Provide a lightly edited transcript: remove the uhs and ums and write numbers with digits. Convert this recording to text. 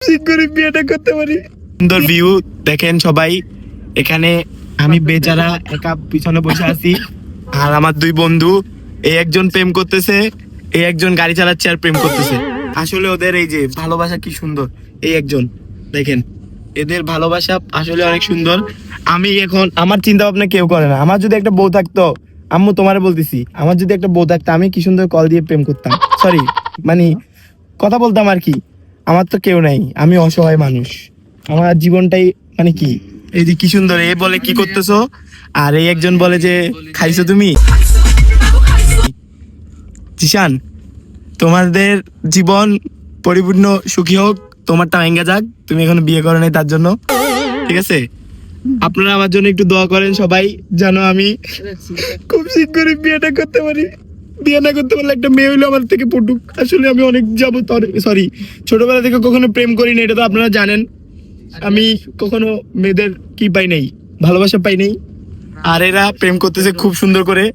করে বিয়েটা করতে পারি। সুন্দর ভিউ দেখেন সবাই। এখানে আমি বেচারা একা পিছনে বসে আছি, আর আমার দুই বন্ধু, এই একজন প্রেম করতেছে, এই একজন গাড়ি চালাচ্ছে আর প্রেম করতেছে। আসলে ওদের এই যে ভালোবাসা কি সুন্দর। এই একজন দেখেন, এদের ভালোবাসা আসলে অনেক সুন্দর। আমি এখন আমার চিন্তা ভাবনা কেউ করে না। আমার যদি একটা বউ থাকতো, আম্মু তোমারে বলতেছি, আমার যদি একটা বউ থাকতো আমি কি সুন্দর কল দিয়ে প্রেম করতাম, সরি মানে কথা বলতাম আর কি। আমার তো কেউ নাই, আমি অসহায় মানুষ। আমার জীবনটাই মানে কি, এই যে কি সুন্দর, এ বলে কি করতেছো, আর এই একজন বলে যে খাইছো তুমি। জিশান, তোমাদের জীবন পরিপূর্ণ সুখী হোক, তোমারটা ভেঙ্গা যাক, তুমি এখনো বিয়ে করো নাই তার জন্য, ঠিক আছে? আপনারা আমার জন্য একটু দোয়া করেন সবাই, যেন আমি খুব শীঘ্রই বিয়েটা করতে পারি। বিয়ে না করতে পারলে একটা মেয়ে হইলো আমার থেকে পটুক। আসলে আমি অনেক যাবত, সরি, ছোটবেলা থেকে কখনো প্রেম করিনি, এটা তো আপনারা জানেন। আমি কখনো মেয়েদের কি পাই নাই, ভালোবাসা পাই নাই। আর এরা প্রেম করতেছে খুব সুন্দর করে।